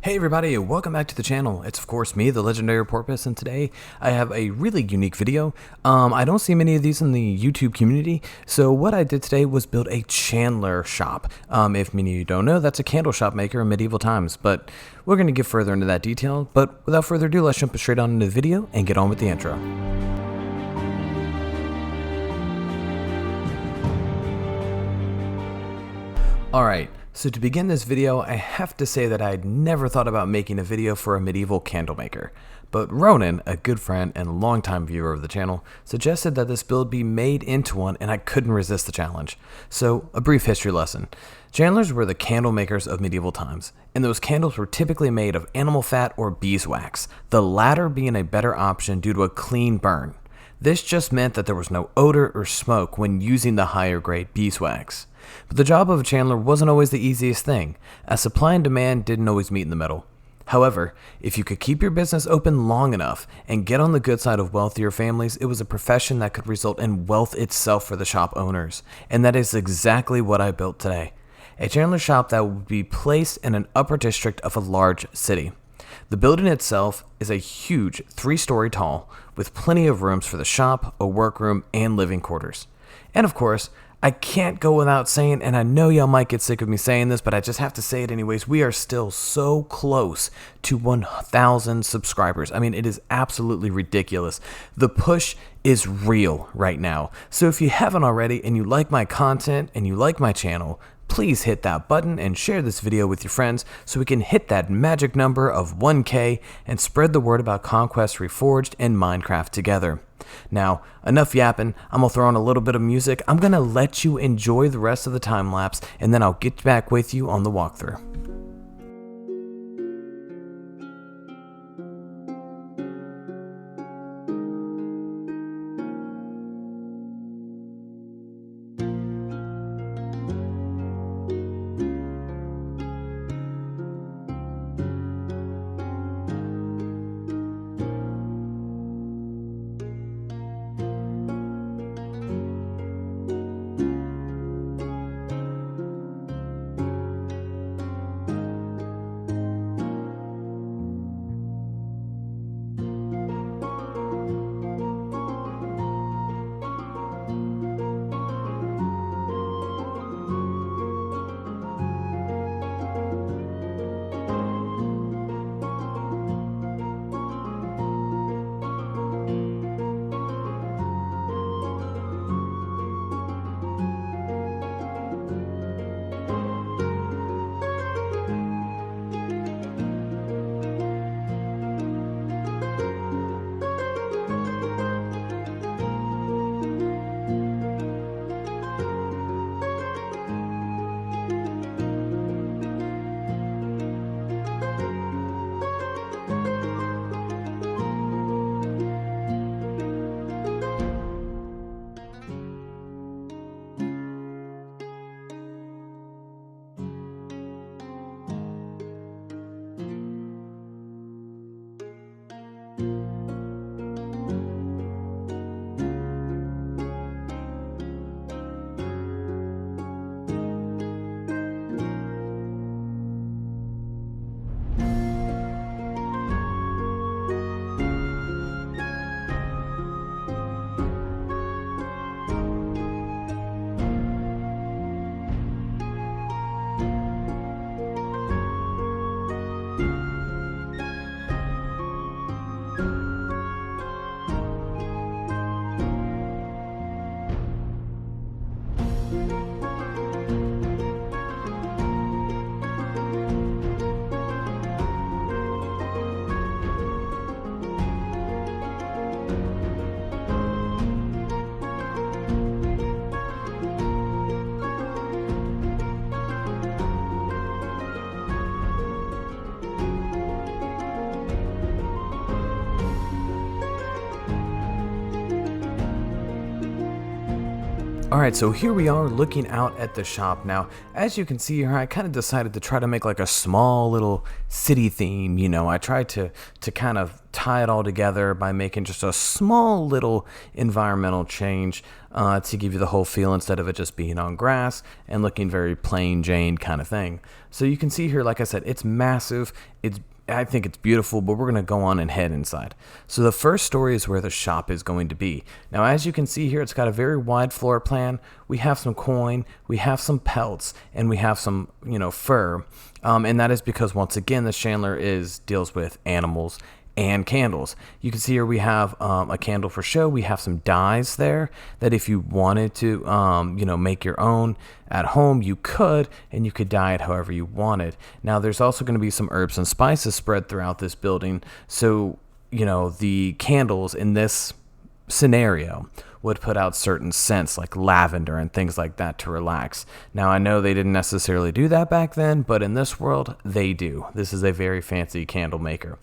Hey everybody, welcome back to the channel. It's of course me, the legendary Porpoise, and today I have a really unique video. I don't see many of these in the YouTube community, so what I did today was build a Chandler shop. If many of you don't know, that's a candle shop maker in medieval times, but we're going to get further into that detail. But without further ado, let's jump straight on into the video and get on with the intro. Alright. So to begin this video, I have to say that I had never thought about making a video for a medieval candle maker. But Ronan, a good friend and longtime viewer of the channel, suggested that this build be made into one, and I couldn't resist the challenge. So, a brief history lesson. Chandlers were the candle makers of medieval times, and those candles were typically made of animal fat or beeswax, the latter being a better option due to a clean burn. This just meant that there was no odor or smoke when using the higher grade beeswax. But the job of a chandler wasn't always the easiest thing, as supply and demand didn't always meet in the middle. However, if you could keep your business open long enough and get on the good side of wealthier families, it was a profession that could result in wealth itself for the shop owners, and that is exactly what I built today. A chandler shop that would be placed in an upper district of a large city. The building itself is a huge 3-story tall, with plenty of rooms for the shop, a workroom, and living quarters. And of course, I can't go without saying, and I know y'all might get sick of me saying this, but I just have to say it anyways, we are still so close to 1,000 subscribers. I mean, it is absolutely ridiculous. The push is real right now. So if you haven't already and you like my content and you like my channel, please hit that button and share this video with your friends so we can hit that magic number of 1K and spread the word about Conquest Reforged and Minecraft together. Now, enough yapping, I'm going to throw on a little bit of music. I'm going to let you enjoy the rest of the time lapse, and then I'll get back with you on the walkthrough. Alright, so here we are looking out at the shop. Now, as you can see here, I kind of decided to try to make like a small little city theme. I tried to kind of tie it all together by making just a small little environmental change to give you the whole feel instead of it just being on grass and looking very plain Jane kind of thing. So you can see here, like I said, it's massive. I think it's beautiful, but we're going to go on and head inside. So the first story is where the shop is going to be. Now, as you can see here, it's got a very wide floor plan. We have some coin, we have some pelts, and we have some, fur. And that is because, once again, the Chandler deals with animals and candles. You can see here we have a candle for show. We have some dyes there that if you wanted to, make your own at home, you could, and you could dye it however you wanted. Now, there's also going to be some herbs and spices spread throughout this building. So, the candles in this scenario would put out certain scents like lavender and things like that to relax. Now, I know they didn't necessarily do that back then, but in this world, they do. This is a very fancy candle maker.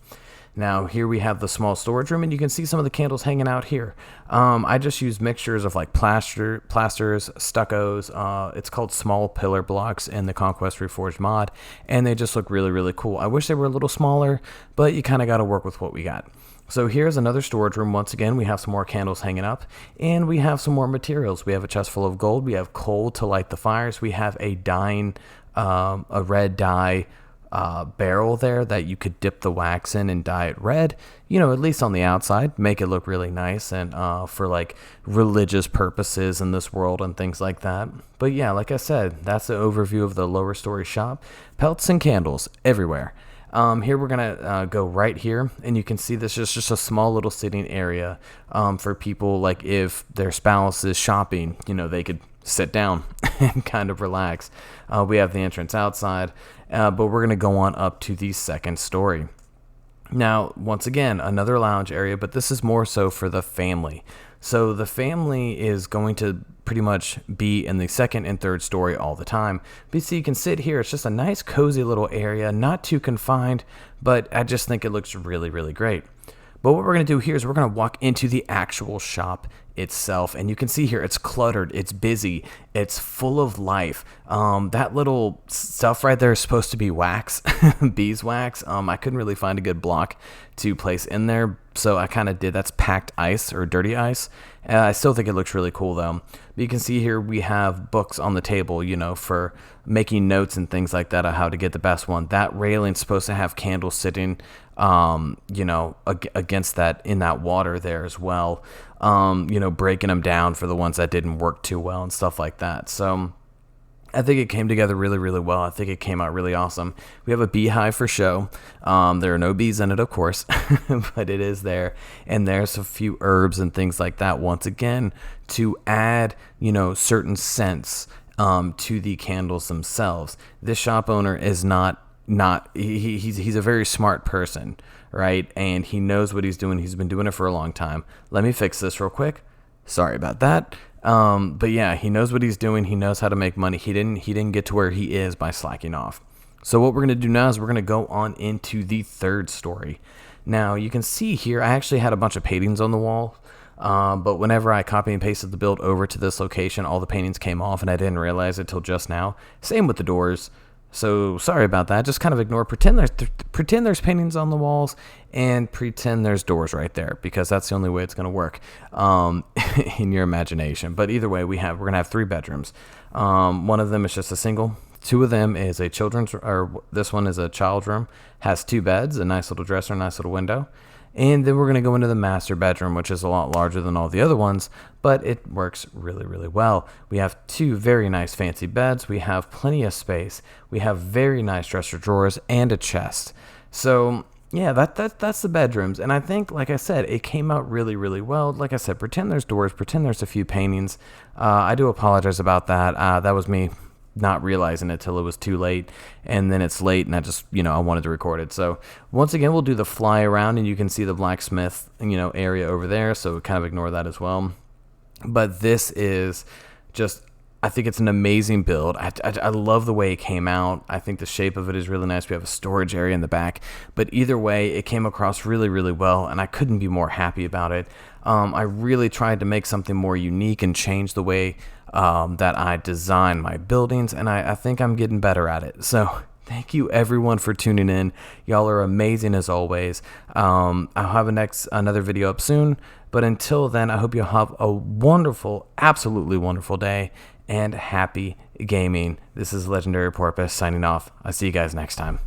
Now, here we have the small storage room, and you can see some of the candles hanging out here. I just used mixtures of like plasters, stuccos. It's called small pillar blocks in the Conquest Reforged mod, and they just look really, really cool. I wish they were a little smaller, but you kind of got to work with what we got. So here's another storage room. Once again, we have some more candles hanging up, and we have some more materials. We have a chest full of gold. We have coal to light the fires. We have a red dye barrel there that you could dip the wax in and dye it red, at least on the outside, make it look really nice and for like religious purposes in this world and things like that. But yeah, like I said, that's the overview of the lower story shop. Pelts and candles everywhere. Here we're gonna go right here, and you can see this is just a small little sitting area for people, like if their spouse is shopping, they could sit down and kind of relax. We have the entrance outside, but we're going to go on up to the second story. Now, once again, another lounge area, but this is more so for the family. So the family is going to pretty much be in the second and third story all the time. But so you can sit here. It's just a nice, cozy little area, not too confined, but I just think it looks really, really great. But what we're going to do here is we're going to walk into the actual shop itself, and you can see here it's cluttered, it's busy, it's full of life. That little stuff right there is supposed to be wax, beeswax. I couldn't really find a good block to place in there, so I kind of did. That's packed ice or dirty ice. I still think it looks really cool though. But you can see here we have books on the table, for making notes and things like that on how to get the best one. That railing's supposed to have candles sitting against that, in that water there as well, breaking them down for the ones that didn't work too well and stuff like that. So I think it came together really, really well. I think it came out really awesome. We have a beehive for show. There are no bees in it, of course, but it is there. And there's a few herbs and things like that, once again, to add, certain scents to the candles themselves. This shop owner is he's a very smart person, right? And he knows what he's doing. He's been doing it for a long time. Let me fix this real quick. Sorry about that. But yeah, he knows what he's doing. He knows how to make money. He didn't get to where he is by slacking off. So what we're going to do now is we're going to go on into the third story. Now you can see here, I actually had a bunch of paintings on the wall. But whenever I copy and pasted the build over to this location, all the paintings came off and I didn't realize it till just now. Same with the doors. So sorry about that. Just kind of ignore, pretend there's paintings on the walls and pretend there's doors right there, because that's the only way it's going to work in your imagination. But either way, we're going to have 3 bedrooms. One of them is just a single. 2 of them is a children's, or this one is a child room, has 2 beds, a nice little dresser, a nice little window. And then we're going to go into the master bedroom, which is a lot larger than all the other ones, but it works really, really well. We have 2 very nice fancy beds. We have plenty of space. We have very nice dresser drawers and a chest. So yeah, that's the bedrooms. And I think, like I said, it came out really, really well. Like I said, pretend there's doors, pretend there's a few paintings. I do apologize about that. That was me not realizing it till it was too late, and then it's late and I just, I wanted to record it. So once again, we'll do the fly around, and you can see the blacksmith, area over there, so kind of ignore that as well. But this is just I think it's an amazing build. I love the way it came out. I think the shape of it is really nice. We have a storage area in the back, but either way, it came across really, really well, and I couldn't be more happy about it. I really tried to make something more unique and change the way that I design my buildings, and I think I'm getting better at it. So thank you everyone for tuning in. Y'all are amazing as always. I'll have another video up soon, but until then, I hope you have a wonderful, absolutely wonderful day, and happy gaming. This is Legendary Porpoise signing off. I'll see you guys next time.